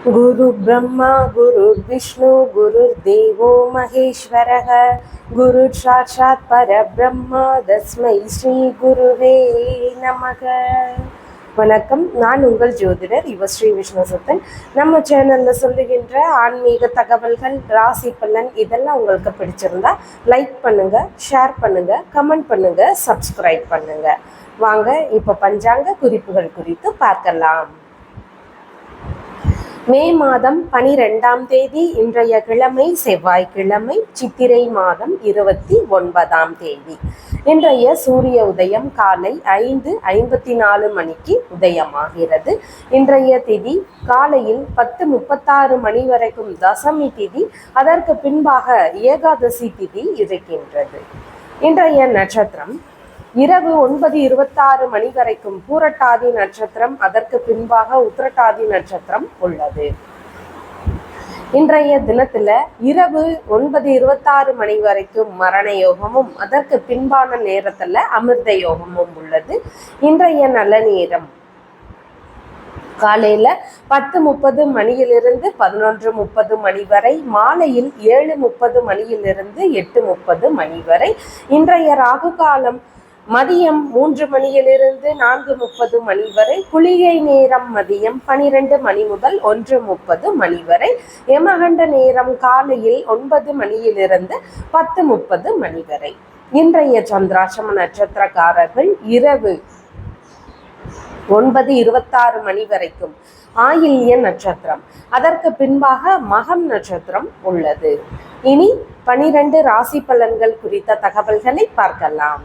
गुरु ब्रह्मा गुरु विष्णु गुरुर्देवो महेश्वरः गुरु साक्षात् परब्रह्म तस्मै ஸ்ரீ குருவே நமக. வணக்கம். நான் உங்கள் ஜோதிடர் யுவஸ்ரீ விஷ்ணுசத்தன். நம்ம சேனலில் சொல்லுகின்ற ஆன்மீக தகவல்கள், ராசி பலன் இதெல்லாம் உங்களுக்கு பிடிச்சிருந்தா லைக் பண்ணுங்கள், ஷேர் பண்ணுங்கள், கமெண்ட் பண்ணுங்கள், சப்ஸ்கிரைப் பண்ணுங்கள். வாங்க இப்போ பஞ்சாங்க குறிப்புகள் குறித்து பார்க்கலாம். மே மாதம் 12ஆம் தேதி, இன்றைய கிழமை செவ்வாய்க்கிழமை, சித்திரை மாதம் 29ஆம் தேதி. இன்றைய சூரிய உதயம் காலை 5:54 மணிக்கு உதயமாகிறது. இன்றைய திதி காலையில் 10:36 மணி வரைக்கும் தசமி திதி, அதற்கு பின்பாக ஏகாதசி திதி இருக்கின்றது. இன்றைய நட்சத்திரம் இரவு 9:26 மணி வரைக்கும் பூரட்டாதி நட்சத்திரம், அதற்கு பின்பாக உத்திரட்டாதி நட்சத்திரம் உள்ளது. இன்றைய தினத்துல இரவு 9:26 மணி வரைக்கும் மரண யோகமும், அதற்கு பின்பான நேரத்துல அமிர்த யோகமும் உள்ளது. இன்றைய நல்ல நேரம் காலையில 10:30 மணியிலிருந்து 11:30 மணி வரை, மாலையில் 7:30 மணியிலிருந்து 8:30 மணி வரை. இன்றைய ராகு காலம் மதியம் 3 மணியிலிருந்து 4:30 மணி வரை, குளிகை நேரம் மதியம் 12 மணி முதல் 1:30 மணி வரை, யமகண்ட நேரம் காலையில் 9 மணியிலிருந்து 10:30 மணி வரை. இன்றைய சந்திராசிரம நட்சத்திரக்காரர்கள் இரவு 9:26 மணி வரைக்கும் ஆயில்ய நட்சத்திரம், அதற்கு பின்பாக மகம் நட்சத்திரம் உள்ளது. இனி 12 ராசி பலன்கள் குறித்த தகவல்களை பார்க்கலாம்.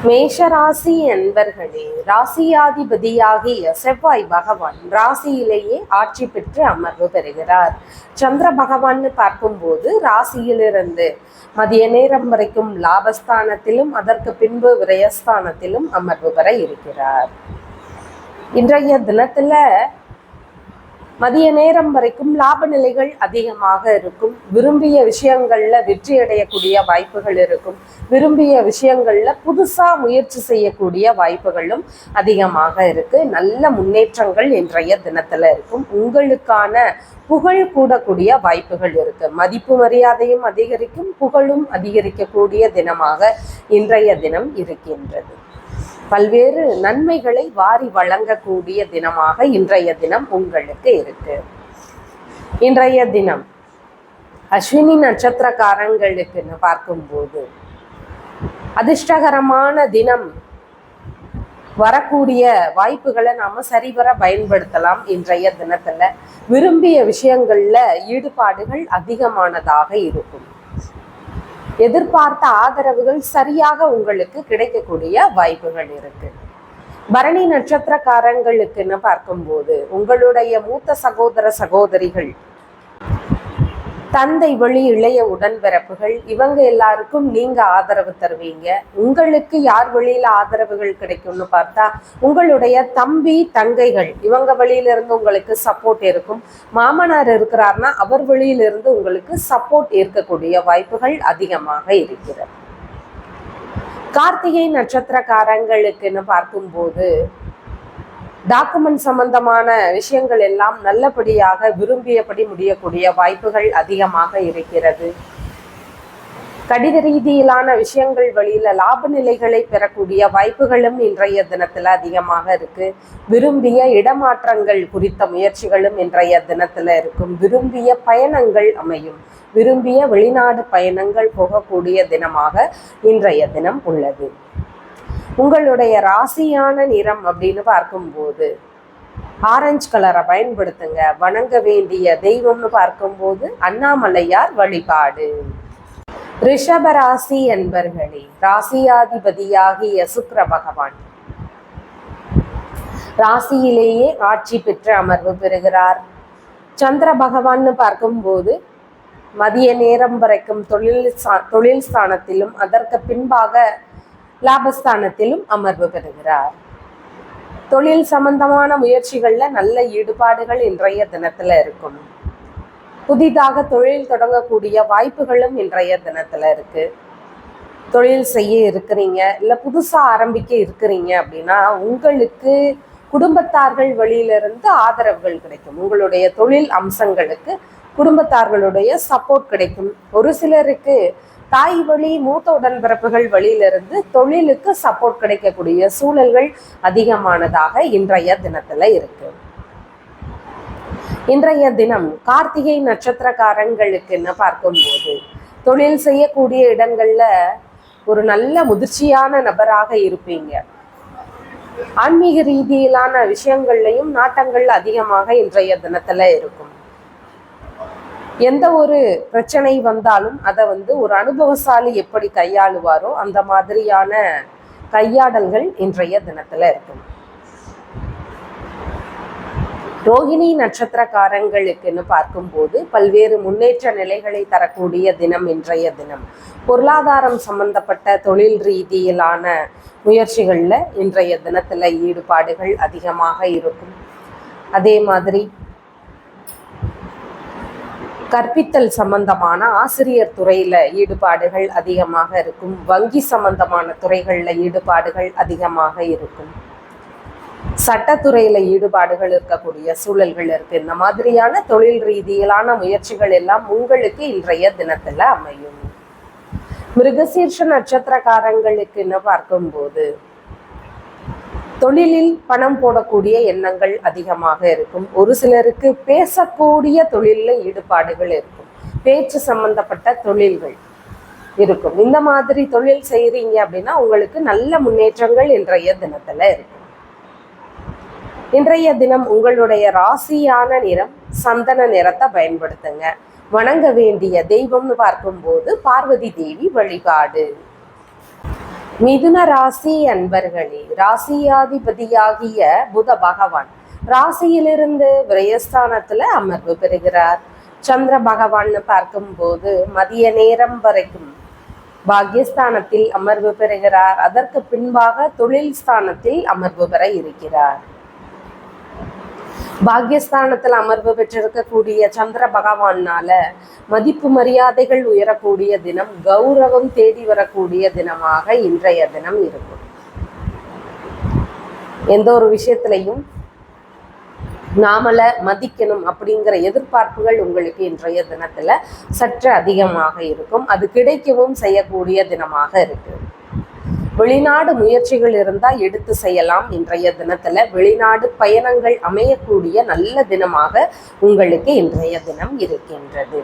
மேஷராசி என்பர்களே, ராசியாதிபதியாகிய செவ்வாய் பகவான் ராசியிலேயே ஆட்சி பெற்று அமர்வு பெறுகிறார். சந்திர பகவான் பார்க்கும்போது ராசியிலிருந்து மதிய நேரம் வரைக்கும் லாபஸ்தானத்திலும், அதற்கு பின்பு விரயஸ்தானத்திலும் அமர்வு பெற இருக்கிறார். இன்றைய தினத்துல மதிய நேரம் வரைக்கும் லாப நிலைகள் அதிகமாக இருக்கும். விரும்பிய விஷயங்கள்ல வெற்றி அடையக்கூடிய வாய்ப்புகள் இருக்கும். விரும்பிய விஷயங்கள்ல புதுசா முயற்சி செய்யக்கூடிய வாய்ப்புகளும் அதிகமாக இருக்கு. நல்ல முன்னேற்றங்கள் இன்றைய தினத்துல இருக்கும். உங்களுக்கான புகழ் கூடக்கூடிய வாய்ப்புகள் இருக்கு. மதிப்பு மரியாதையும் அதிகரிக்கும், புகழும் அதிகரிக்கக்கூடிய தினமாக இன்றைய தினம் இருக்கின்றது. பல்வேறு நன்மைகளை வாரி வழங்கக்கூடிய தினமாக இன்றைய தினம் உங்களுக்கு இருக்கு. இன்றைய தினம் அஸ்வினி நட்சத்திரக்காரங்களுக்கு பார்க்கும்போது அதிர்ஷ்டகரமான தினம். வரக்கூடிய வாய்ப்புகளை நாம சரிவர பயன்படுத்தலாம். இன்றைய தினத்துல விரும்பிய விஷயங்கள்ல ஈடுபாடுகள் அதிகமானதாக இருக்கும். எதிர்பார்த்த ஆதரவுகள் சரியாக உங்களுக்கு கிடைக்கக்கூடிய வாய்ப்புகள் இருக்கு. பரணி நட்சத்திரக்காரங்களுக்குன்னு பார்க்கும்போது உங்களுடைய மூத்த சகோதர சகோதரிகள், தந்தை வழி இளைய உடன்பிறப்புகள், இவங்க எல்லாருக்கும் நீங்க ஆதரவு தருவீங்க. உங்களுக்கு யார் வழியில ஆதரவுகள் கிடைக்கும்னு பார்த்தா உங்களுடைய தம்பி தங்கைகள், இவங்க வழியிலிருந்து உங்களுக்கு சப்போர்ட் இருக்கும். மாமனார் இருக்கிறார்னா அவர் வழியிலிருந்து உங்களுக்கு சப்போர்ட் இருக்கக்கூடிய வாய்ப்புகள் அதிகமாக இருக்கிறது. கார்த்திகை நட்சத்திரக்காரங்களுக்குன்னு பார்க்கும்போது டாக்குமெண்ட் சம்பந்தமான விஷயங்கள் எல்லாம் நல்லபடியாக விரும்பியபடி முடியக்கூடிய வாய்ப்புகள் அதிகமாக இருக்கிறது. கடித ரீதியிலான விஷயங்கள் வழியில லாப நிலைகளை பெறக்கூடிய வாய்ப்புகளும் இன்றைய தினத்துல அதிகமாக இருக்கு. விரும்பிய இடமாற்றங்கள் குறித்த முயற்சிகளும் இன்றைய தினத்துல இருக்கும். விரும்பிய பயணங்கள் அமையும். விரும்பிய வெளிநாடு பயணங்கள் போகக்கூடிய தினமாக இன்றைய தினம் உள்ளது. உங்களுடைய ராசியான நிறம் அப்படின்னு பார்க்கும்போது ஆரஞ்சு கலரை பயன்படுத்துங்க. வணங்க வேண்டிய தெய்வம்னு பார்க்கும்போது அண்ணாமலையார் வழிபாடு. ரிஷபராசி என்பர்களே, ராசியாதிபதியாகிய சுக்கிர பகவான் ராசியிலேயே ஆட்சி பெற்று அமர்வு பெறுகிறார். சந்திர பகவான்னு பார்க்கும்போது மதிய நேரம் வரைக்கும் தொழில் ஸ்தானத்திலும், அதற்கு பின்பாக லாபஸ்தானத்திலும் அமர்வு பெறுகிறார். தொழில் சம்பந்தமான முயற்சிகள்ல நல்ல ஈடுபாடுகள் இன்றைய தினத்துல இருக்கும். புதிதாக தொழில் தொடங்கக்கூடிய வாய்ப்புகளும் இன்றைய தினத்துல இருக்கு. தொழில் செய்ய இருக்கிறீங்க, இல்லை புதுசா ஆரம்பிக்க இருக்கிறீங்க அப்படின்னா உங்களுக்கு குடும்பத்தார்கள் வழியிலிருந்து ஆதரவுகள் கிடைக்கும். உங்களுடைய தொழில் அம்சங்களுக்கு குடும்பத்தார்களுடைய சப்போர்ட் கிடைக்கும். ஒரு சிலருக்கு தாய் வழி மூத்த உடன்பிறப்புகள் வழியிலிருந்து தொழிலுக்கு சப்போர்ட் கிடைக்கக்கூடிய சூழல்கள் அதிகமானதாக இன்றைய தினத்துல இருக்கு. இன்றைய தினம் கார்த்திகை நட்சத்திரக்காரங்களுக்குன்னு பார்க்கும்போது தொழில் செய்யக்கூடிய இடங்கள்ல ஒரு நல்ல முதிர்ச்சியான நபராக இருப்பீங்க. ஆன்மீக ரீதியிலான விஷயங்கள்லையும் நாட்டங்கள் அதிகமாக இன்றைய தினத்துல இருக்கும். எந்த ஒரு பிரச்சனை வந்தாலும் அதை ஒரு அனுபவசாலி எப்படி கையாளுவாரோ அந்த மாதிரியான கையாடல்கள் இன்றைய தினத்துல இருக்கும். ரோகிணி நட்சத்திரக்காரங்களுக்குன்னு பார்க்கும்போது பல்வேறு முன்னேற்ற நிலைகளை தரக்கூடிய தினம் இன்றைய தினம். பொருளாதாரம் சம்பந்தப்பட்ட தொழில் ரீதியிலான முயற்சிகள்ல இன்றைய தினத்துல ஈடுபாடுகள் அதிகமாக இருக்கும். அதே மாதிரி கற்பித்தல் சம்பந்தமான ஆசிரியர் துறையில ஈடுபாடுகள் அதிகமாக இருக்கும். வங்கி சம்பந்தமான துறைகள்ல ஈடுபாடுகள் அதிகமாக இருக்கும். சட்டத்துறையில ஈடுபாடுகள் இருக்கக்கூடிய சூழல்கள் இருக்கு. இந்த மாதிரியான தொழில் ரீதியிலான முயற்சிகள் எல்லாம் உங்களுக்கு இன்றைய தினத்துல அமையும். மிருகசீர்ஷ நட்சத்திரக்காரங்களுக்குன்னு பார்க்கும்போது தொழிலில் பணம் போடக்கூடிய எண்ணங்கள் அதிகமாக இருக்கும். ஒரு சிலருக்கு பேசக்கூடிய தொழிலில் ஈடுபாடுகள் இருக்கும். பேச்சு சம்பந்தப்பட்ட தொழில்கள் இருக்கும். இந்த மாதிரி தொழில் செய்கிறீங்க அப்படின்னா உங்களுக்கு நல்ல முன்னேற்றங்கள் இன்றைய தினத்துல இருக்கும். இன்றைய தினம் உங்களுடைய ராசியான நிறம் சந்தன நிறத்தை பயன்படுத்துங்க. வணங்க வேண்டிய தெய்வம்னு பார்க்கும்போது பார்வதி தேவி வழிபாடு. மிதுன ராசி அன்பர்களே, ராசியாதிபதியாகிய புத பகவான் ராசியிலிருந்து விரயஸ்தானத்துல அமர்வு பெறுகிறார். சந்திர பகவான்னு பார்க்கும்போது மதிய நேரம் வரைக்கும் பாக்யஸ்தானத்தில் அமர்வு பெறுகிறார். அதற்கு பின்பாக தொழில் ஸ்தானத்தில் அமர்வு பெற இருக்கிறார். பாக்யஸ்தானத்தில் அமர்வு பெற்றிருக்கக்கூடிய சந்திர பகவானால மதிப்பு மரியாதைகள் உயரக்கூடிய தினம், கௌரவம் தேடி வரக்கூடிய தினமாக இன்றைய தினம் இருக்கும். எந்த ஒரு விஷயத்திலையும் நாமள மதிக்கணும் அப்படிங்கிற எதிர்பார்ப்புகள் உங்களுக்கு இன்றைய தினத்துல சற்று அதிகமாக இருக்கும். அது கிடைக்கவும் செய்யக்கூடிய தினமாக இருக்கு. வெளிநாடு முயற்சிகள் இருந்தால் எடுத்து செய்யலாம். இன்றைய தினத்துல வெளிநாடு பயணங்கள் அமையக்கூடிய நல்ல தினமாக உங்களுக்கு இன்றைய தினம் இருக்கின்றது.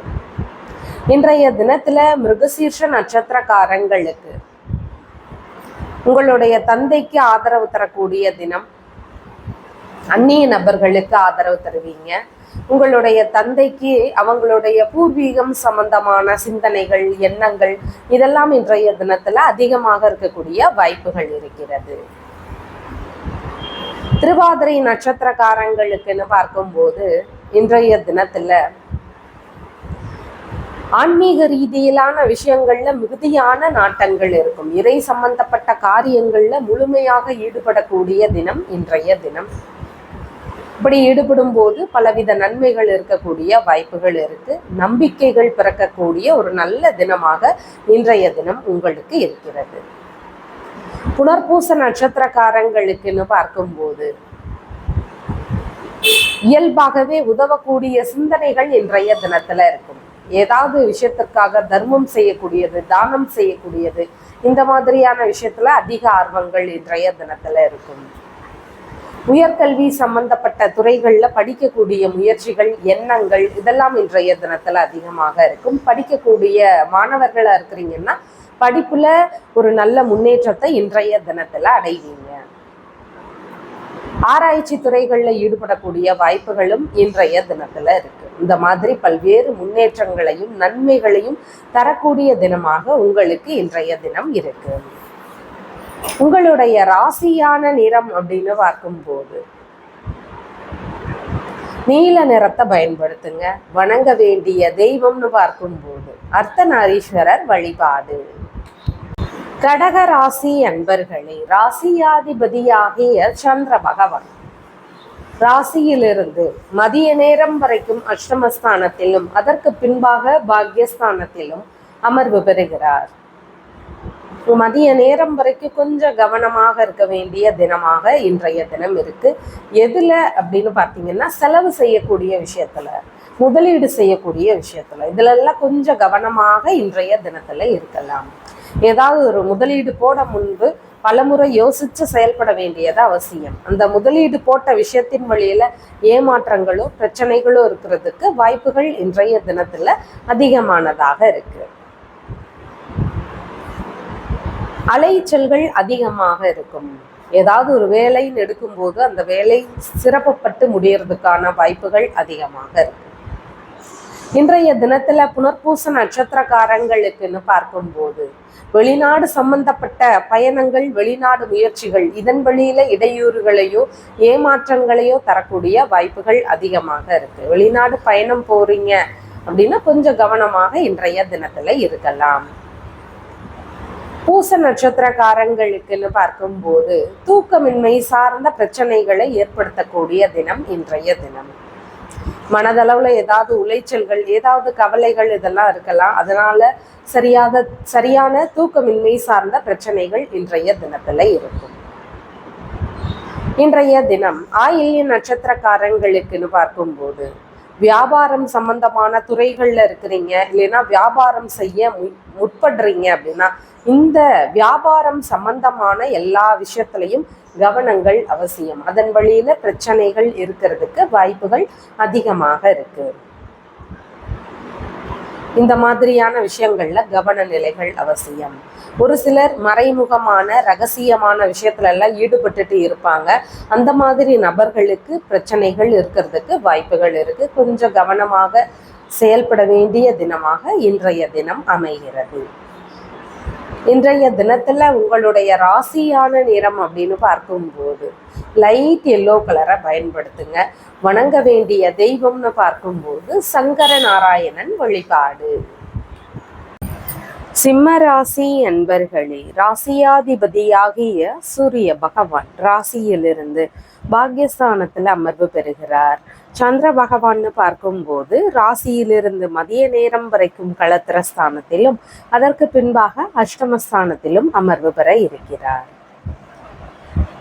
இன்றைய தினத்துல மிருகசீர்ஷ நட்சத்திரக்காரங்களுக்கு உங்களுடைய தந்தைக்கு ஆதரவு தரக்கூடிய தினம். அந்நிய நபர்களுக்கு ஆதரவு தருவீங்க. உங்களுடைய தந்தைக்கு அவங்களுடைய பூர்வீகம் சம்பந்தமான சிந்தனைகள், எண்ணங்கள் இதெல்லாம் இன்றைய தினத்துல அதிகமாக இருக்கக்கூடிய வாய்ப்புகள் இருக்கிறது. திருவாதிரை நட்சத்திரக்காரங்களுக்குன்னு பார்க்கும்போது இன்றைய தினத்துல ஆன்மீக ரீதியிலான விஷயங்கள்ல மிகுதியான நாட்டங்கள் இருக்கும். இறை சம்பந்தப்பட்ட காரியங்கள்ல முழுமையாக ஈடுபடக்கூடிய தினம் இன்றைய தினம். இப்படி ஈடுபடும் போது பலவித நன்மைகள் இருக்கக்கூடிய வாய்ப்புகள் இருக்கு. நம்பிக்கைகள் பிறக்கக்கூடிய ஒரு நல்ல தினமாக இன்றைய தினம் உங்களுக்கு இருக்கிறது. புனர்பூச நட்சத்திரக்காரங்களுக்குன்னு பார்க்கும்போது இயல்பாகவே உதவக்கூடிய சிந்தனைகள் இன்றைய தினத்துல இருக்கும். ஏதாவது விஷயத்திற்காக தர்மம் செய்யக்கூடியது, தானம் செய்யக்கூடியது, இந்த மாதிரியான விஷயத்துல அதிக ஆர்வங்கள் இன்றைய தினத்துல இருக்கும். உயர்கல்வி சம்பந்தப்பட்ட துறைகள்ல படிக்கக்கூடிய முயற்சிகள், எண்ணங்கள் இதெல்லாம் இன்றைய தினத்துல அதிகமாக இருக்கும். படிக்கக்கூடிய மாணவர்களா இருக்கிறீங்கன்னா படிப்புல ஒரு நல்ல முன்னேற்றத்தை இன்றைய தினத்துல அடைவீங்க. ஆராய்ச்சி துறைகள்ல ஈடுபடக்கூடிய வாய்ப்புகளும் இன்றைய தினத்துல இருக்கு. இந்த மாதிரி பல்வேறு முன்னேற்றங்களையும் நன்மைகளையும் தரக்கூடிய தினமாக உங்களுக்கு இன்றைய தினம் இருக்கு. உங்களுடைய ராசியான நிறம் அப்படின்னு பார்க்கும்போது நீல நிறத்தை பயன்படுத்துங்க. வணங்க வேண்டிய தெய்வம்னு பார்க்கும்போது அர்த்தநாரீஸ்வரர் வழிபாடு. கடக ராசி அன்பர்களே, ராசியாதிபதியாகிய சந்திர பகவான் ராசியிலிருந்து மதிய நேரம் வரைக்கும் அஷ்டமஸ்தானத்திலும் அதற்கு பின்பாக பாக்யஸ்தானத்திலும் அமர்வு பெறுகிறார். மதிய நேரம் வரைக்கும் கொஞ்சம் கவனமாக இருக்க வேண்டிய தினமாக இன்றைய தினம் இருக்கு. எதுல அப்படின்னு பார்த்தீங்கன்னா, செலவு செய்யக்கூடிய விஷயத்துல, முதலீடு செய்யக்கூடிய விஷயத்துல, இதுல எல்லாம் கொஞ்சம் கவனமாக இன்றைய தினத்துல இருக்கலாம். ஏதாவது ஒரு முதலீடு போட முன்பு பலமுறை யோசிச்சு செயல்பட வேண்டியது அவசியம். அந்த முதலீடு போட்ட விஷயத்தின் வழியில ஏமாற்றங்களோ பிரச்சனைகளோ இருக்கிறதுக்கு வாய்ப்புகள் இன்றைய தினத்துல அதிகமானதாக இருக்கு. அலைச்சல்கள் அதிகமாக இருக்கும். ஏதாவது ஒரு வேலைன்னு எடுக்கும்போது அந்த வேலை சிறப்புப்பட்டு முடியறதுக்கான வாய்ப்புகள் அதிகமாக இருக்கு. இன்றைய தினத்துல புனர்பூச நட்சத்திரக்காரங்களுக்குன்னு பார்க்கும்போது வெளிநாடு சம்பந்தப்பட்ட பயணங்கள், வெளிநாடு முயற்சிகள், இதன் வழியில இடையூறுகளையோ ஏமாற்றங்களையோ தரக்கூடிய வாய்ப்புகள் அதிகமாக இருக்கு. வெளிநாடு பயணம் போறீங்க அப்படின்னா கொஞ்சம் கவனமாக இன்றைய தினத்துல இருக்கலாம். பூச நட்சத்திரக்காரங்களுக்குன்னு பார்க்கும்போது தூக்கமின்மை சார்ந்த பிரச்சனைகளை ஏற்படுத்தக்கூடிய தினம் இன்றைய தினம். மனதளவுல ஏதாவது உளைச்சல்கள், ஏதாவது கவலைகள் இதெல்லாம் இருக்கலாம். அதனால சரியான தூக்கமின்மை சார்ந்த பிரச்சனைகள் இன்றைய தினத்துல இருக்கும். இன்றைய தினம் ஆயில்ய நட்சத்திரக்காரங்களுக்குன்னு பார்க்கும்போது வியாபாரம் சம்பந்தமான துறைகள்ல இருக்கிறீங்க, இல்லைன்னா வியாபாரம் செய்ய முற்படுறீங்க அப்படின்னா இந்த வியாபாரம் சம்பந்தமான எல்லா விஷயத்திலையும் கவனங்கள் அவசியம். அதன் வழியில பிரச்சனைகள் இருக்கிறதுக்கு வாய்ப்புகள் அதிகமாக இருக்கு. இந்த மாதிரியான விஷயங்கள்ல கவன நிலைகள் அவசியம். ஒரு சிலர் மறைமுகமான ரகசியமான விஷயத்துல எல்லாம் ஈடுபட்டுட்டு இருப்பாங்க. அந்த மாதிரி நபர்களுக்கு பிரச்சனைகள் இருக்கிறதுக்கு வாய்ப்புகள் இருக்கு. கொஞ்சம் கவனமாக செயல்பட வேண்டிய தினமாக இன்றைய தினம் அமைகிறது. இன்றைய தினத்துல உங்களுடைய ராசியான நிறம் அப்படின்னு பார்க்கும்போது லைட் எல்லோ கலரை பயன்படுத்துங்க. வணங்க வேண்டிய தெய்வம்னு பார்க்கும்போது சங்கர நாராயணன் வழிபாடு. சிம்ம ராசி அன்பர்களே, ராசியாதிபதியாகிய சூரிய பகவான் ராசியிலிருந்து பாக்யஸ்தானத்துல அமர்வு பெறுகிறார். சந்திர பகவான்னு பார்க்கும்போது ராசியிலிருந்து மதிய நேரம் வரைக்கும் களத்திரஸ்தானத்திலும் அதற்கு பின்பாக அஷ்டமஸ்தானத்திலும் அமர்வு பெற இருக்கிறார்.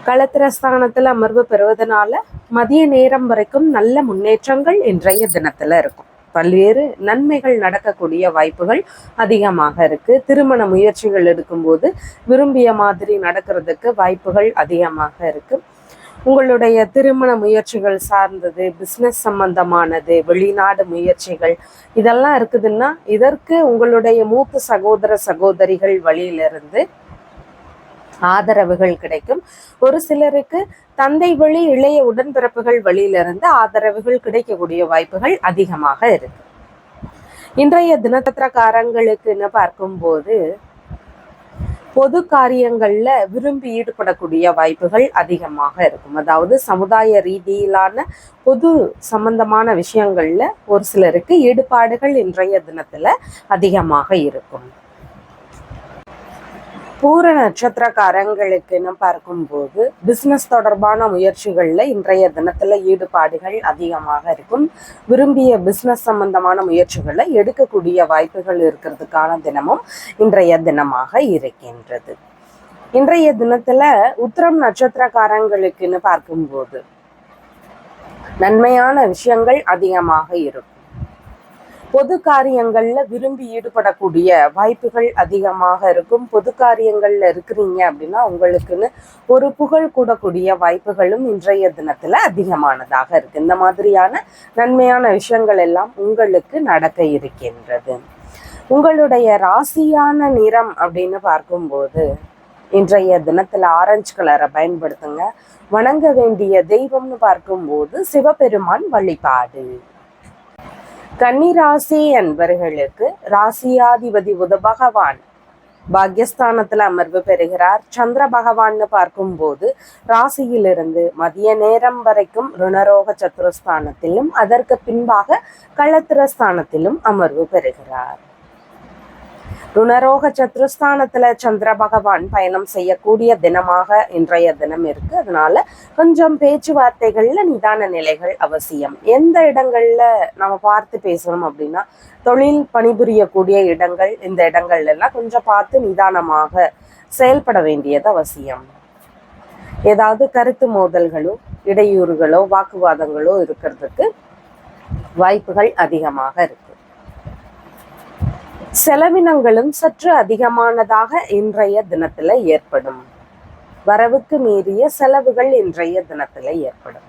களத்திரஸ்தானத்தில் அமர்வு பெறுவதனால மதிய நேரம் வரைக்கும் நல்ல முன்னேற்றங்கள் இன்றைய தினத்துல இருக்கும். பல்வேறு நன்மைகள் நடக்கக்கூடிய வாய்ப்புகள் அதிகமாக இருக்கு. திருமண முயற்சிகள் எடுக்கும்போது விரும்பிய மாதிரி நடக்கிறதுக்கு வாய்ப்புகள் அதிகமாக இருக்கு. உங்களுடைய திருமண முயற்சிகள் சார்ந்தது, பிஸ்னஸ் சம்பந்தமானது, வெளிநாடு முயற்சிகள் இதெல்லாம் இருக்குதுன்னா இதற்கு உங்களுடைய மூத்த சகோதர சகோதரிகள் வழியிலிருந்து ஆதரவுகள் கிடைக்கும். ஒரு சிலருக்கு தந்தை வழி இளைய உடன்பிறப்புகள் வழியிலிருந்து ஆதரவுகள் கிடைக்கக்கூடிய வாய்ப்புகள் அதிகமாக இருக்கு. இன்றைய தினத்திரக்காரங்களுக்குன்னு பார்க்கும்போது பொது காரியங்கள்ல விரும்பி ஈடுபடக்கூடிய வாய்ப்புகள் அதிகமாக இருக்கும். அதாவது சமுதாய ரீதியிலான பொது சம்பந்தமான விஷயங்கள்ல ஒரு சிலருக்கு ஈடுபாடுகள் இன்றைய தினத்துல அதிகமாக இருக்கும். பூர நட்சத்திரக்காரங்களுக்குன்னு பார்க்கும்போது பிஸ்னஸ் தொடர்பான முயற்சிகளில் இன்றைய தினத்தில் ஈடுபாடுகள் அதிகமாக இருக்கும். விரும்பிய பிஸ்னஸ் சம்பந்தமான முயற்சிகளை எடுக்கக்கூடிய வாய்ப்புகள் இருக்கிறதுக்கான தினமும் இன்றைய தினமாக இருக்கின்றது. இன்றைய தினத்தில் உத்திரம் நட்சத்திரக்காரங்களுக்குன்னு பார்க்கும்போது நன்மையான விஷயங்கள் அதிகமாக இருக்கும். பொது காரியங்கள்ல விரும்பி ஈடுபடக்கூடிய வாய்ப்புகள் அதிகமாக இருக்கும். பொது காரியங்கள்ல இருக்கிறீங்க அப்படின்னா உங்களுக்குன்னு ஒரு புகழ் கூடக்கூடிய வாய்ப்புகளும் இன்றைய தினத்துல அதிகமானதாக இருக்கு. இந்த மாதிரியான நன்மையான விஷயங்கள் எல்லாம் உங்களுக்கு நடக்க இருக்கின்றது. உங்களுடைய ராசியான நிறம் அப்படின்னு பார்க்கும்போது இன்றைய தினத்துல ஆரஞ்சு கலரை பயன்படுத்துங்க. வணங்க வேண்டிய தெய்வம்னு பார்க்கும்போது சிவபெருமான் வழிபாடு. கன்னிராசி அன்பர்களுக்கு ராசியாதிபதி புத பகவான் பாக்யஸ்தானத்துல அமர்வு பெறுகிறார். சந்திர பகவான்னு பார்க்கும்போது ராசியிலிருந்து மதிய நேரம் வரைக்கும் ருணரோக சத்துருஸ்தானத்திலும் அதற்கு பின்பாக களத்திரஸ்தானத்திலும் அமர்வு பெறுகிறார். ருணரோக சத்ருஸ்தானத்துல சந்திர பகவான் பயணம் செய்யக்கூடிய தினமாக இன்றைய தினம் இருக்கு. அதனால கொஞ்சம் பேச்சுவார்த்தைகள்ல நிதான நிலைகள் அவசியம். எந்த இடங்கள்ல நம்ம பார்த்து பேசணும் அப்படின்னா தொழில் பணிபுரியக்கூடிய இடங்கள், இந்த இடங்கள்ல எல்லாம் கொஞ்சம் பார்த்து நிதானமாக செயல்பட வேண்டியது அவசியம். ஏதாவது கருத்து மோதல்களோ இடையூறுகளோ வாக்குவாதங்களோ இருக்கிறதுக்கு வாய்ப்புகள் அதிகமாக இருக்கு. செலவினங்களும் சற்று அதிகமானதாக இன்றைய தினத்துல ஏற்படும். வரவுக்கு மீறிய செலவுகள் இன்றைய தினத்துல ஏற்படும்.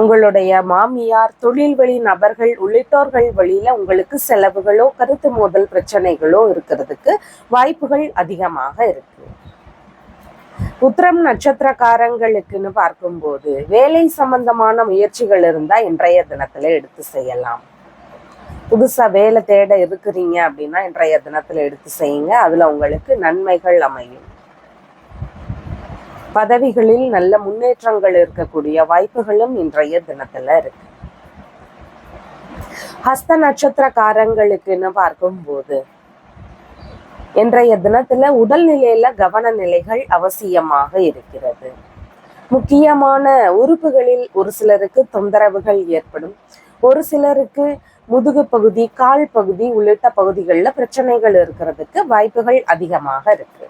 உங்களுடைய மாமியார், தொழில் வழி நபர்கள் உள்ளிட்டோர்கள் வழியில உங்களுக்கு செலவுகளோ கருத்து மோதல் பிரச்சனைகளோ இருக்கிறதுக்கு வாய்ப்புகள் அதிகமாக இருக்கு. உத்திரம் நட்சத்திரக்காரங்களுக்குன்னு பார்க்கும்போது வேலை சம்பந்தமான முயற்சிகள் இருந்தா இன்றைய தினத்துல எடுத்து செய்யலாம். புதுசா வேலை தேட இருக்கிறீங்க அப்படின்னா இன்றைய தினத்துல எடுத்து செய்யுங்க. அதுல உங்களுக்கு நன்மைகள் அமையும். பதவிகளில் நல்ல முன்னேற்றங்கள் இருக்கக்கூடிய வாய்ப்புகளும் இன்றைய தினத்துல இருக்கு. ஹஸ்த நட்சத்திரக்காரங்களுக்குன்னு பார்க்கும்போது இன்றைய தினத்துல உடல்நிலையில கவன நிலைகள் அவசியமாக இருக்கிறது. முக்கியமான உறுப்புகளில் ஒரு சிலருக்கு தொந்தரவுகள் ஏற்படும். ஒரு சிலருக்கு முதுகு பகுதி, கால் பகுதி உள்ளிட்ட பகுதிகளில் பிரச்சனைகள் இருக்கிறதுக்கு வாய்ப்புகள் அதிகமாக இருக்கு.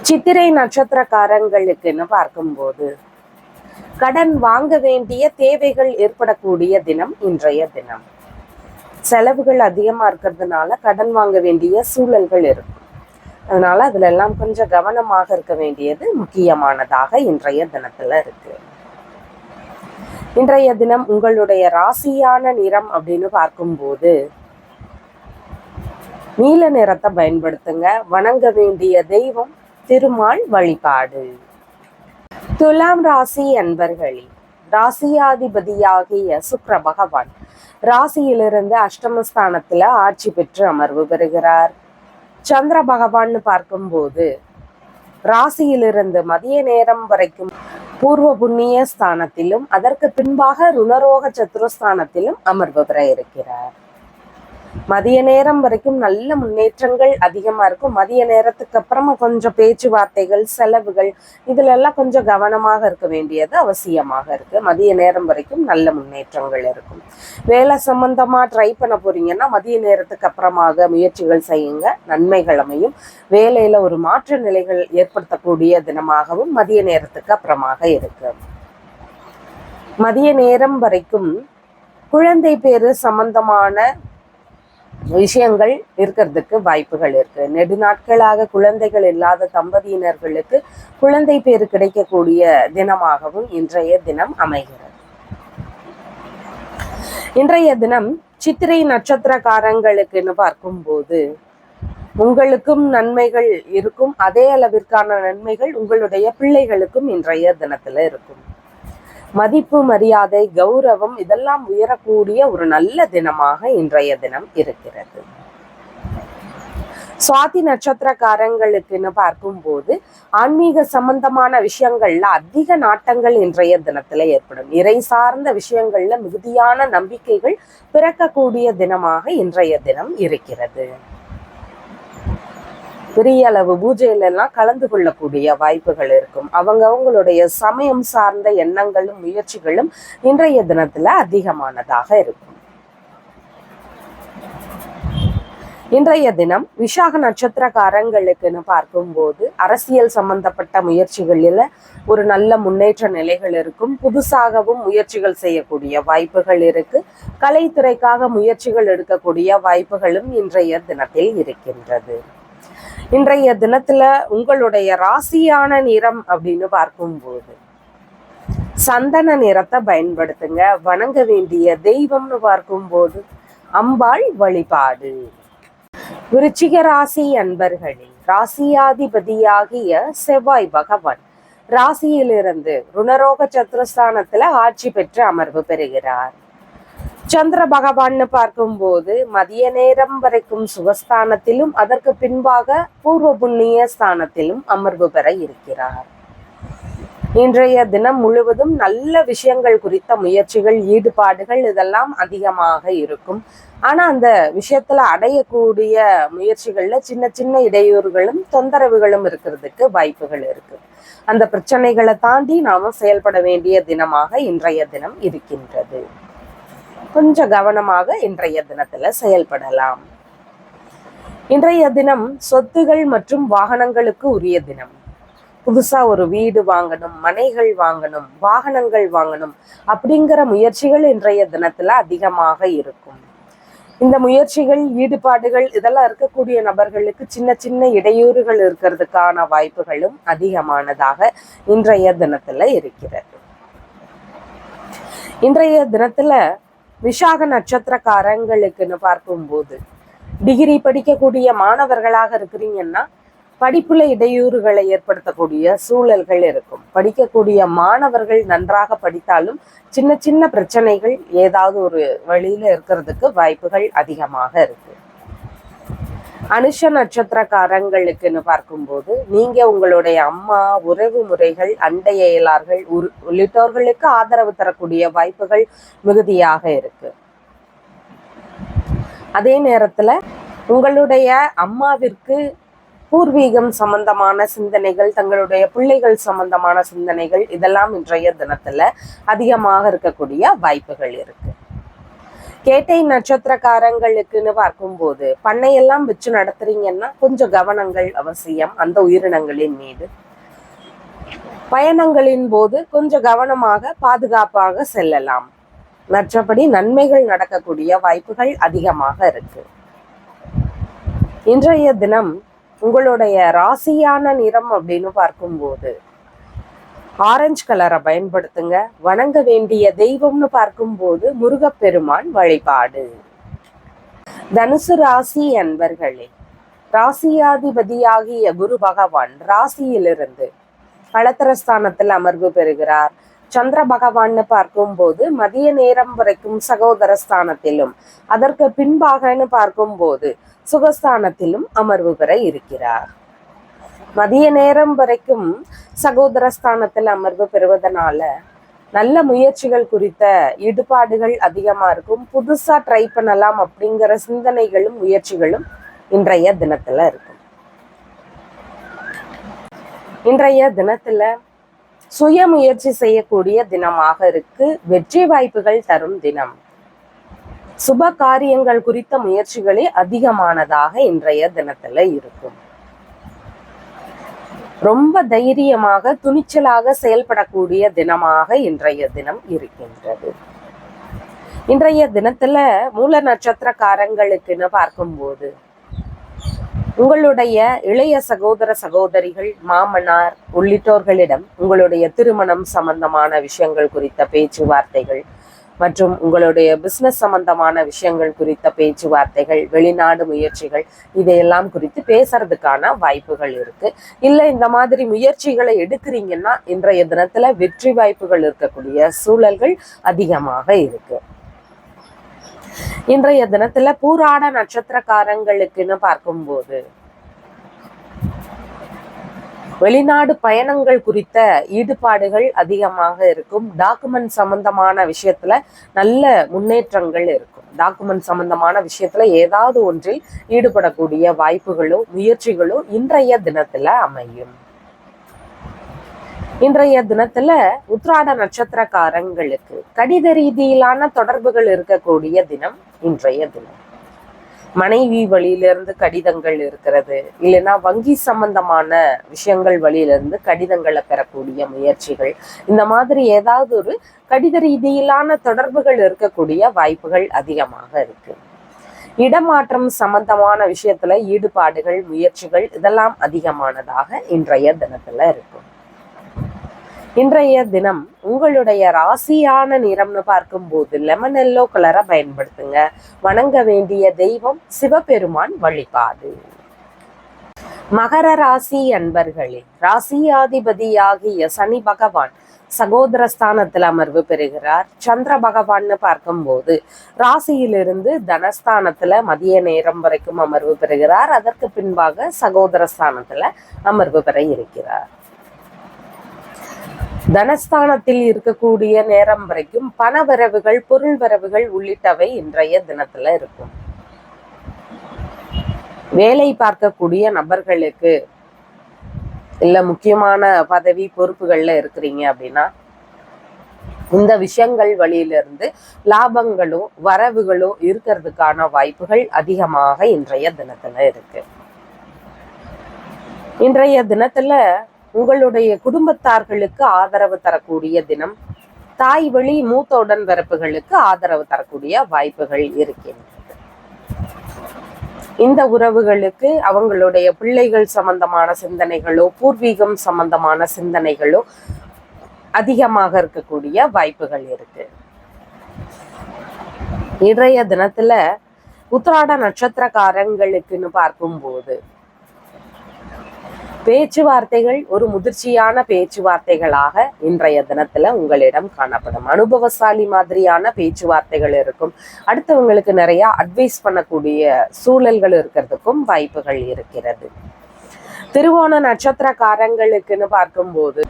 சித்திரை நட்சத்திரக்காரங்களுக்குன்னு பார்க்கும்போது கடன் வாங்க வேண்டிய தேவைகள் ஏற்படக்கூடிய தினம் இன்றைய தினம். செலவுகள் அதிகமா இருக்கிறதுனால கடன் வாங்க வேண்டிய சூழல்கள் இருக்கும். அதனால அதுல எல்லாம் கொஞ்சம் கவனமாக இருக்க வேண்டியது முக்கியமானதாக இன்றைய தினத்துல இருக்கு. இன்றைய தினம் உங்களுடைய ராசியான நிறம் அப்படின்னு பார்க்கும்போது நீல நிறத்தை பயன்படுத்துங்க. வணங்க வேண்டிய தெய்வம் திருமால் வழிபாடு. துலாம் ராசி அன்பர்களே, ராசியாதிபதியாகிய சுக்கிர பகவான் ராசியிலிருந்து அஷ்டமஸ்தானத்துல ஆட்சி பெற்று அமர்வு பெறுகிறார். சந்திர பகவான்னு பார்க்கும்போது ராசியிலிருந்து மதிய நேரம் வரைக்கும் பூர்வ புண்ணிய ஸ்தானத்திலும் அதற்கு பின்பாக ருணரோக சத்துருஸ்தானத்திலும் அமர்வு பெற இருக்கிறார். மதிய நேரம் வரைக்கும் நல்ல முன்னேற்றங்கள் அதிகமா இருக்கும். மதிய நேரத்துக்கு அப்புறமா கொஞ்சம் பேச்சுவார்த்தைகள், செலவுகள் இதுல எல்லாம் கொஞ்சம் கவனமாக இருக்க வேண்டியது அவசியமாக இருக்கு. மதிய நேரம் வரைக்கும் நல்ல முன்னேற்றங்கள் இருக்கும். வேலை சம்பந்தமா ட்ரை பண்ண போறீங்கன்னா மதிய நேரத்துக்கு அப்புறமாக முயற்சிகள் செய்யுங்க, நன்மைகள் அமையும். வேலையில ஒரு மாற்று நிலைகள் ஏற்படுத்தக்கூடிய தினமாகவும் மதிய நேரத்துக்கு அப்புறமாக இருக்கு. மதிய நேரம் வரைக்கும் குழந்தை பேரு சம்பந்தமான விஷயங்கள் இருக்கிறதுக்கு வாய்ப்புகள் இருக்கு. நெடுநாட்களாக குழந்தைகள் இல்லாத தம்பதியினர்களுக்கு குழந்தை பேரு கிடைக்கக்கூடிய தினமாகவும் இன்றைய தினம் அமைகிறது. இன்றைய தினம் சித்திரை நட்சத்திரக்காரங்களுக்குன்னு பார்க்கும்போது உங்களுக்கும் நன்மைகள் இருக்கும். அதே அளவிற்கான நன்மைகள் உங்களுடைய பிள்ளைகளுக்கும் இன்றைய தினத்துல இருக்கும். மதிப்பு, மரியாதை, கௌரவம் இதெல்லாம் உயரக்கூடிய ஒரு நல்ல தினமாக இன்றைய தினம் இருக்கிறது. சுவாதி நட்சத்திரக்காரங்களுக்குன்னு பார்க்கும்போது ஆன்மீக சம்பந்தமான விஷயங்கள்ல அதிக நாட்டங்கள் இன்றைய தினத்துல ஏற்படும். இறை சார்ந்த விஷயங்கள்ல மிகுதியான நம்பிக்கைகள் பிறக்கக்கூடிய தினமாக இன்றைய தினம் இருக்கிறது. பெரிய அளவு பூஜையில எல்லாம் கலந்து கொள்ளக்கூடிய வாய்ப்புகள் இருக்கும். அவங்களுடைய சமயம் சார்ந்த எண்ணங்களும் முயற்சிகளும் இன்றைய தினத்துல அதிகமானதாக இருக்கும். இன்றைய தினம் விசாக நட்சத்திரக்காரங்களுக்குன்னு பார்க்கும்போது அரசியல் சம்பந்தப்பட்ட முயற்சிகளில் ஒரு நல்ல முன்னேற்ற நிலைகள் இருக்கும். புதுசாகவும் முயற்சிகள் செய்யக்கூடிய வாய்ப்புகள் இருக்கு. கலைத்துறைக்காக முயற்சிகள் எடுக்கக்கூடிய வாய்ப்புகளும் இன்றைய தினத்தில் இருக்கின்றது. இன்றைய தினத்துல உங்களுடைய ராசியான நிறம் அப்படின்னு பார்க்கும்போது சந்தன நிறத்தை பயன்படுத்துங்க. வணங்க வேண்டிய தெய்வம்னு பார்க்கும்போது அம்பாள் வழிபாடு. விருச்சிக ராசி அன்பர்களே, ராசியாதிபதியாகிய செவ்வாய் பகவான் ராசியிலிருந்து ருணரோக சத்துருஸ்தானத்துல ஆட்சி பெற்று அமர்வு பெறுகிறார். சந்திர பகவான்னு பார்க்கும்போது மதிய நேரம் வரைக்கும் சுகஸ்தானத்திலும் அதற்கு பின்பாக பூர்வ புண்ணிய ஸ்தானத்திலும் அமர்வு பெற இருக்கிறார். இன்றைய தினம் முழுவதும் நல்ல விஷயங்கள் குறித்த முயற்சிகள், ஈடுபாடுகள் இதெல்லாம் அதிகமாக இருக்கும். ஆனா அந்த விஷயத்துல அடையக்கூடிய முயற்சிகள்ல சின்ன சின்ன இடையூறுகளும் தொந்தரவுகளும் இருக்கிறதுக்கு வாய்ப்புகள் இருக்கு. அந்த பிரச்சனைகளை தாண்டி நாம செயல்பட வேண்டிய தினமாக இன்றைய தினம் இருக்கின்றது. கொஞ்சம் கவனமாக இன்றைய தினத்துல செயல்படலாம். இன்றைய தினம் சொத்துகள் மற்றும் வாகனங்களுக்கு உரிய தினம். புதுசா ஒரு வீடு வாங்கணும், மனைகள் வாங்கணும், வாகனங்கள் வாங்கணும் அப்படிங்கிற முயற்சிகள் இன்றைய தினத்துல அதிகமாக இருக்கும். இந்த முயற்சிகள், ஈடுபாடுகள் இதெல்லாம் இருக்கக்கூடிய நபர்களுக்கு சின்ன சின்ன இடையூறுகள் இருக்கிறதுக்கான வாய்ப்புகளும் அதிகமானதாக இன்றைய தினத்துல இருக்கிறது. இன்றைய தினத்துல விசாக நட்சத்திரக்காரங்களுக்குன்னு பார்க்கும்போது, டிகிரி படிக்கக்கூடிய மாணவர்களாக இருக்கிறீங்கன்னா படிப்புல இடையூறுகளை ஏற்படுத்தக்கூடிய சூழல்கள் இருக்கும். படிக்கக்கூடிய மாணவர்கள் நன்றாக படித்தாலும் சின்ன சின்ன பிரச்சனைகள் ஏதாவது ஒரு வழியில இருக்கிறதுக்கு வாய்ப்புகள் அதிகமாக இருக்கு. அனுஷ நட்சத்திரக்காரங்களுக்குன்னு பார்க்கும்போது, நீங்க உங்களுடைய அம்மா, உறவு முறைகள், அண்டை அயலார்கள் உள்ளிட்டவர்களுக்கு ஆதரவு தரக்கூடிய வாய்ப்புகள் மிகுதியாக இருக்கு. அதே நேரத்துல உங்களுடைய அம்மாவிற்கு பூர்வீகம் சம்பந்தமான சிந்தனைகள், தங்களுடைய பிள்ளைகள் சம்பந்தமான சிந்தனைகள் இதெல்லாம் இன்றைய தினத்துல அதிகமாக இருக்கக்கூடிய வாய்ப்புகள் இருக்கு. கேட்டை நட்சத்திரக்காரங்களுக்குன்னு பார்க்கும்போது, பண்ணையெல்லாம் வச்சு நடத்துறீங்கன்னா கொஞ்சம் கவனங்கள் அவசியம் அந்த உயிரினங்களின் மீது. பயணங்களின் போது கொஞ்சம் கவனமாக பாதுகாப்பாக செல்லலாம். மற்றபடி நன்மைகள் நடக்கக்கூடிய வாய்ப்புகள் அதிகமாக இருக்கு. இன்றைய தினம் உங்களுடைய ராசியான நிறம் அப்படின்னு பார்க்கும்போது ஆரஞ்சு கலரை பயன்படுத்துங்க. வணங்க வேண்டிய தெய்வம்னு பார்க்கும்போது முருகப்பெருமான் வழிபாடு. தனுசு ராசி அன்பர்களே, ராசியாதிபதியாகிய குரு பகவான் ராசியிலிருந்து களத்திரஸ்தானத்தில் அமர்வு பெறுகிறார். சந்திர பகவான்னு பார்க்கும்போது மதிய நேரம் வரைக்கும் சகோதர ஸ்தானத்திலும், அதற்கு பின்பாகன்னு பார்க்கும்போது சுகஸ்தானத்திலும் அமர்வு பெற இருக்கிறார். மதிய நேரம் வரைக்கும் சகோதர ஸ்தானத்தில் அமர்வு பெறுவதனால நல்ல முயற்சிகள் குறித்த ஈடுபாடுகள் அதிகமா இருக்கும். புதுசா ட்ரை பண்ணலாம் அப்படிங்கிற சிந்தனைகளும் முயற்சிகளும் இன்றைய தினத்துல இருக்கும். இன்றைய தினத்துல சுய முயற்சி செய்யக்கூடிய தினமாக இருக்கு. வெற்றி வாய்ப்புகள் தரும் தினம். சுப காரியங்கள் குறித்த முயற்சிகளே அதிகமானதாக இன்றைய தினத்துல இருக்கும். ரொம்ப தைரியமாக, துணிச்சலாக செயல்படக்கூடிய தினமாக இன்றைய தினம் இருக்கின்றது. இன்றைய தினத்துல மூல நட்சத்திரக்காரங்களுக்குன்னு பார்க்கும்போது, உங்களுடைய இளைய சகோதர சகோதரிகள், மாமனார் உள்ளிட்டோர்களிடம் உங்களுடைய திருமணம் சம்பந்தமான விஷயங்கள் குறித்த பேச்சுவார்த்தைகள் மற்றும் உங்களுடைய பிசினஸ் சம்பந்தமான விஷயங்கள் குறித்த பேச்சுவார்த்தைகள், வெளிநாடு முயற்சிகள் இதையெல்லாம் குறித்து பேசுறதுக்கான வாய்ப்புகள் இருக்கு. இல்லை இந்த மாதிரி முயற்சிகளை எடுக்கிறீங்கன்னா இன்றைய தினத்துல வெற்றி வாய்ப்புகள் இருக்கக்கூடிய சூழல்கள் அதிகமாக இருக்கு. இன்றைய தினத்துல பூராட நட்சத்திரக்காரங்களுக்குன்னு பார்க்கும்போது, வெளிநாடு பயணங்கள் குறித்த ஈடுபாடுகள் அதிகமாக இருக்கும். டாக்குமெண்ட் சம்பந்தமான விஷயத்துல நல்ல முன்னேற்றங்கள் இருக்கும். டாக்குமெண்ட் சம்பந்தமான விஷயத்துல ஏதாவது ஒன்றில் ஈடுபடக்கூடிய வாய்ப்புகளோ முயற்சிகளோ இன்றைய தினத்துல அமையும். இன்றைய தினத்துல உத்திராட நட்சத்திரக்காரங்களுக்கு கடித ரீதியிலான தொடர்புகள் இருக்கக்கூடிய தினம் இன்றைய தினம். மனைவி வழியிலிருந்து கடிதங்கள் இருக்கிறது, இல்லைன்னா வங்கி சம்பந்தமான விஷயங்கள் வழியிலிருந்து கடிதங்களை பெறக்கூடிய முயற்சிகள், இந்த மாதிரி ஏதாவது ஒரு கடித ரீதியிலான தொடர்புகள் இருக்கக்கூடிய வாய்ப்புகள் அதிகமாக இருக்கு. இடமாற்றம் சம்பந்தமான விஷயத்துல ஈடுபாடுகள், முயற்சிகள் இதெல்லாம் அதிகமானதாக இன்றைய தினத்துல இருக்கும். இன்றைய தினம் உங்களுடைய ராசியான நிறம்னு பார்க்கும்போது லெமன் எல்லோ கலரை பயன்படுத்துங்க. வணங்க வேண்டிய தெய்வம் சிவபெருமான் வழிபாடு. மகர ராசி அன்பர்களே, ராசியாதிபதியாகிய சனி பகவான் சகோதர ஸ்தானத்தில் அமர்வு பெறுகிறார். சந்திர பகவான்னு பார்க்கும்போது ராசியிலிருந்து தனஸ்தானத்துல மதிய நேரம் வரைக்கும் அமர்வு பெறுகிறார். அதற்கு பின்பாக சகோதர ஸ்தானத்துல அமர்வு பெற இருக்கிறார். தனஸ்தானத்தில் இருக்கக்கூடிய நேரம் வரைக்கும் பண வரவுகள், பொருள் வரவுகள் உள்ளிட்டவை இன்றைய தினத்துல இருக்கும். வேலை பார்க்கக்கூடிய நபர்களுக்கு, இல்ல முக்கியமான பதவி பொறுப்புகள்ல இருக்கிறீங்க அப்படின்னா இந்த விஷயங்கள் வழியிலிருந்து லாபங்களோ வரவுகளோ இருக்கிறதுக்கான வாய்ப்புகள் அதிகமாக இன்றைய தினத்துல இருக்கு. இன்றைய தினத்துல உங்களுடைய குடும்பத்தார்களுக்கு ஆதரவு தரக்கூடிய தினம். தாய் வழி மூத்த உடன்பிறப்புகளுக்கு ஆதரவு தரக்கூடிய வாய்ப்புகள் இருக்கின்றது. இந்த உறவுகளுக்கு அவங்களுடைய பிள்ளைகள் சம்பந்தமான சிந்தனைகளோ பூர்வீகம் சம்பந்தமான சிந்தனைகளோ அதிகமாக இருக்கக்கூடிய வாய்ப்புகள் இருக்கு. இன்றைய தினத்துல உத்திராட நட்சத்திரக்காரங்களுக்குன்னு பார்க்கும்போது பேச்சுவார்த்தைகள் ஒரு முதிர்ச்சியான பேச்சுவார்த்தைகளாக இன்றைய தினத்துல உங்களிடம் காணப்படும். அனுபவசாலி மாதிரியான பேச்சுவார்த்தைகள் இருக்கும். அடுத்தவங்களுக்கு நிறைய அட்வைஸ் பண்ணக்கூடிய சூழல்கள் இருக்கிறதுக்கும் வாய்ப்புகள் இருக்கிறது. திருவோண நட்சத்திரக்காரங்களுக்குன்னு பார்க்கும்போது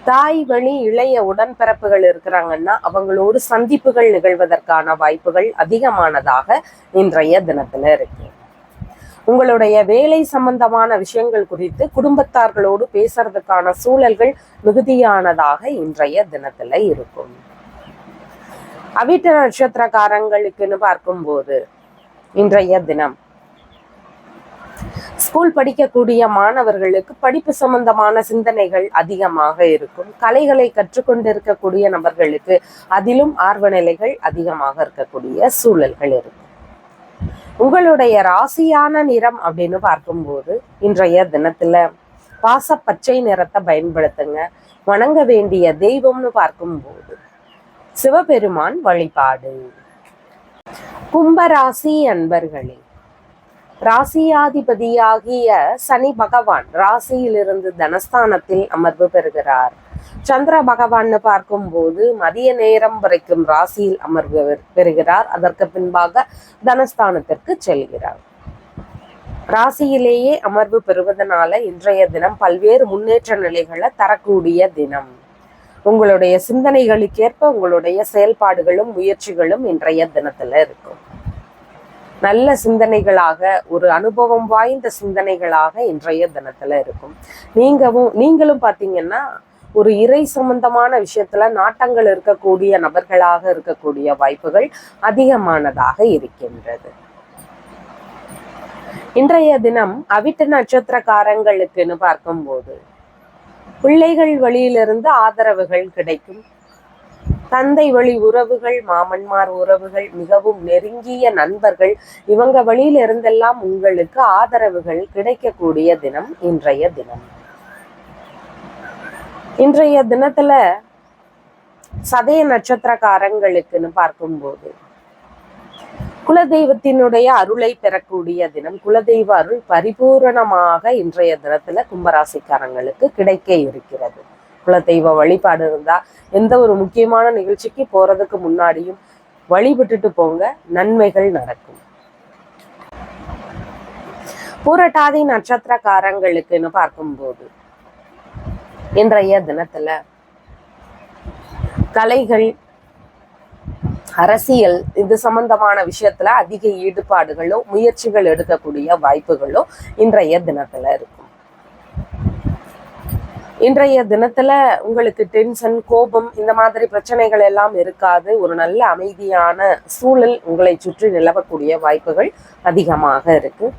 தாய் வழி இளைய உடன்பிறப்புகள் இருக்கிறாங்கன்னா அவங்களோடு சந்திப்புகள் நிகழ்வதற்கான வாய்ப்புகள் அதிகமானதாக இன்றைய தினத்துல இருக்கு. உங்களுடைய வேலை சம்பந்தமான விஷயங்கள் குறித்து குடும்பத்தார்களோடு பேசுறதுக்கான சூழல்கள் மிகுதியானதாக இன்றைய தினத்துல இருக்கும். அவிட்ட நட்சத்திரக்காரங்களுக்குன்னு பார்க்கும்போது இன்றைய தினம் ஸ்கூல் படிக்கக்கூடிய மாணவர்களுக்கு படிப்பு சம்பந்தமான சிந்தனைகள் அதிகமாக இருக்கும். கலைகளை கற்றுக்கொண்டு இருக்கக்கூடிய நபர்களுக்கு அதிலும் ஆர்வ நிலைகள் அதிகமாக இருக்கக்கூடிய சூழல்கள் இருக்கும். உங்களுடைய ராசியான நிறம் அப்படின்னு பார்க்கும்போது இன்றைய தினத்துல பாசப்பச்சை நிறத்தை பயன்படுத்துங்க. வணங்க வேண்டிய தெய்வம்னு பார்க்கும்போது சிவபெருமான் வழிபாடு. கும்பராசி அன்பர்களே, ராசியாதிபதியாகிய சனி பகவான் ராசியிலிருந்து தனஸ்தானத்தில் அமர்வு பெறுகிறார். சந்திர பகவான் பார்க்கும்போது மதிய நேரம் வரைக்கும் ராசியில் அமர்வு பெறுகிறார். அதற்கு பின்பாக தனஸ்தானத்திற்கு செல்கிறார். ராசியிலேயே அமர்வு பெறுவதனால இன்றைய தினம் பல்வேறு முன்னேற்ற நிலைகளை தரக்கூடிய தினம். உங்களுடைய சிந்தனைகளுக்கேற்ப உங்களுடைய செயல்பாடுகளும் முயற்சிகளும் இன்றைய தினத்துல இருக்கும். நல்ல சிந்தனைகளாக ஒரு அனுபவம் வாய்ந்த சிந்தனைகளாக இன்றைய தினத்துல இருக்கும். நீங்களும் பார்த்தீங்கன்னா ஒரு இறை சம்பந்தமான விஷயத்துல நாட்டங்கள் இருக்கக்கூடிய நபர்களாக இருக்கக்கூடிய வாய்ப்புகள் அதிகமானதாக இருக்கின்றது. இன்றைய தினம் அவிட்ட நட்சத்திரக்காரங்களுக்குன்னு பார்க்கும்போது பிள்ளைகள் வழியிலிருந்து ஆதரவுகள் கிடைக்கும். தந்தை வழி உறவுகள், மாமன்மார் உறவுகள், மிகவும் நெருங்கிய நண்பர்கள், இவங்க வழியில இருந்தெல்லாம் உங்களுக்கு ஆதரவுகள் கிடைக்கக்கூடிய தினம் இன்றைய தினம். இன்றைய தினத்துல சதய நட்சத்திரக்காரங்களுக்குன்னு பார்க்கும்போது குலதெய்வத்தினுடைய அருளை பெறக்கூடிய தினம். குலதெய்வ அருள் பரிபூரணமாக இன்றைய தினத்துல கும்பராசிக்காரங்களுக்கு கிடைக்க இருக்கிறது. குலதெய்வ வழிபாடு இருந்தா எந்த ஒரு முக்கியமான நிகழ்ச்சிக்கு போறதுக்கு முன்னாடியும் வழிபட்டுட்டு போங்க, நன்மைகள் நடக்கும். பூரட்டாதி நட்சத்திரக்காரங்களுக்குன்னு பார்க்கும்போது இன்றைய தினத்துல கலைகள், அரசியல் இது சம்பந்தமான விஷயத்துல அதிக ஈடுபாடுகளோ முயற்சிகள் எடுக்கக்கூடிய வாய்ப்புகளோ இன்றைய தினத்துல இருக்கும். இன்றைய தினத்துல உங்களுக்கு டென்ஷன், கோபம் இந்த மாதிரி பிரச்சனைகள் எல்லாம் இருக்காது. ஒரு நல்ல அமைதியான சூழல் உங்களை சுற்றி நிலவக்கூடிய வாய்ப்புகள் அதிகமாக இருக்கு.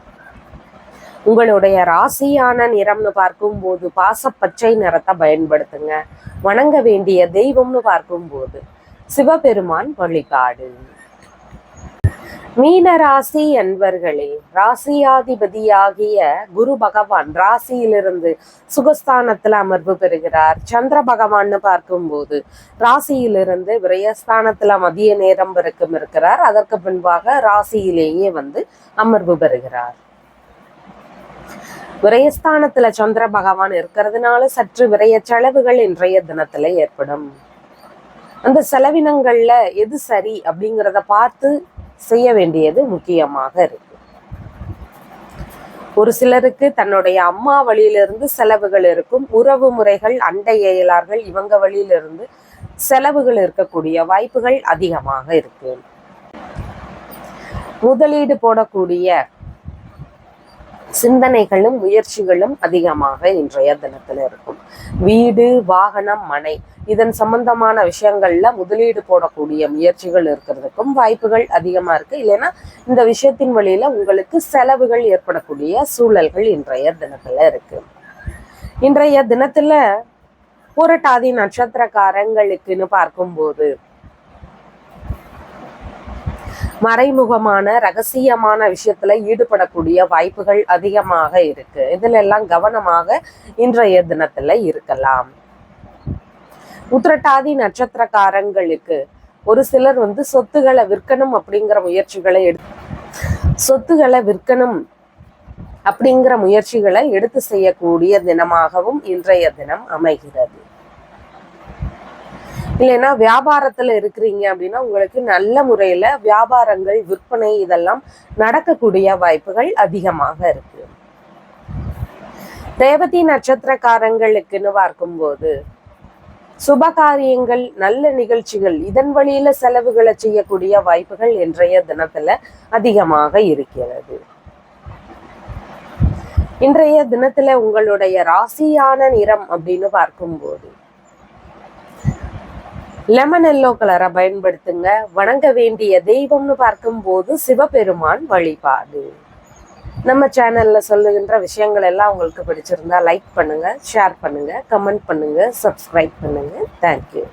உங்களுடைய ராசியான நிறம்னு பார்க்கும்போது பாசப்பச்சை நிறத்தை பயன்படுத்துங்க. வணங்க வேண்டிய தெய்வம்னு பார்க்கும்போது சிவபெருமான் வழிபாடு. மீன ராசி அன்பர்களே, ராசியாதிபதியாகிய குரு பகவான் ராசியிலிருந்து சுகஸ்தானத்துல அமர்வு பெறுகிறார். சந்திர பகவான்னு பார்க்கும்போது ராசியிலிருந்து விரயஸ்தானத்துல மதிய நேரம் வரைக்கும் இருக்கிறார். அதற்கு பின்பாக ராசியிலேயே அமர்வு பெறுகிறார். விரயஸ்தானத்துல சந்திர பகவான் இருக்கிறதுனால சற்று விரய செலவுகள் இன்றைய தினத்துல ஏற்படும். அந்த செலவினங்கள்ல எது சரி அப்படிங்கிறத பார்த்து செய்ய வேண்டியது முக்கியமாக இருக்கு. ஒரு சிலருக்கு தன்னுடைய அம்மா வழியிலிருந்து செலவுகள் இருக்கும். உறவு முறைகள், அண்டை அயலார்கள் இவங்க வழியிலிருந்து செலவுகள் இருக்கக்கூடிய வாய்ப்புகள் அதிகமாக இருக்கு. முதலீடு போடக்கூடிய சிந்தனைகளும் முயற்சிகளும் அதிகமாக இன்றைய தினத்துல இருக்கும். வீடு, வாகனம், மனை இதன் சம்பந்தமான விஷயங்கள்ல முதலீடு போடக்கூடிய முயற்சிகள் இருக்கிறதுக்கும் வாய்ப்புகள் அதிகமா இருக்கு. இல்லைன்னா இந்த விஷயத்தின் வழியில உங்களுக்கு செலவுகள் ஏற்படக்கூடிய சூழல்கள் இன்றைய தினத்துல இருக்கு. இன்றைய தினத்துல புரட்டாதி நட்சத்திரக்காரங்களுக்குன்னு பார்க்கும்போது மறைமுகமான ரகசியமான விஷயத்துல ஈடுபடக்கூடிய வாய்ப்புகள் அதிகமாக இருக்கு. இதுல எல்லாம் கவனமாக இன்றைய தினத்துல இருக்கலாம். உத்திரட்டாதி நட்சத்திரக்காரங்களுக்கு ஒரு சிலர் சொத்துக்களை விற்கணும் அப்படிங்கிற முயற்சிகளை எடுத்து செய்யக்கூடிய தினமாகவும் இன்றைய தினம் அமைகிறது. இல்லைன்னா வியாபாரத்துல இருக்கிறீங்க அப்படின்னா உங்களுக்கு நல்ல முறையில வியாபாரங்கள், விற்பனை இதெல்லாம் நடக்கக்கூடிய வாய்ப்புகள் அதிகமாக இருக்கு. ரேவதி நட்சத்திரக்காரங்களுக்குன்னு பார்க்கும்போது சுபகாரியங்கள், நல்ல நிகழ்ச்சிகள் இதன் வழியில செலவுகளை செய்யக்கூடிய வாய்ப்புகள் இன்றைய தினத்துல அதிகமாக இருக்கிறது. இன்றைய தினத்துல உங்களுடைய ராசியான நிறம் அப்படின்னு பார்க்கும்போது லெமன் எல்லோ கலரை பயன்படுத்துங்க. வணங்க வேண்டிய தெய்வம்னு பார்க்கும்போது சிவபெருமான் வழிபாடு. நம்ம சேனல்ல சொல்லுகின்ற விஷயங்கள் எல்லாம் உங்களுக்கு பிடிச்சிருந்தா லைக் பண்ணுங்க, ஷேர் பண்ணுங்க, கமெண்ட் பண்ணுங்க, சப்ஸ்கிரைப் பண்ணுங்க. தேங்க்யூ.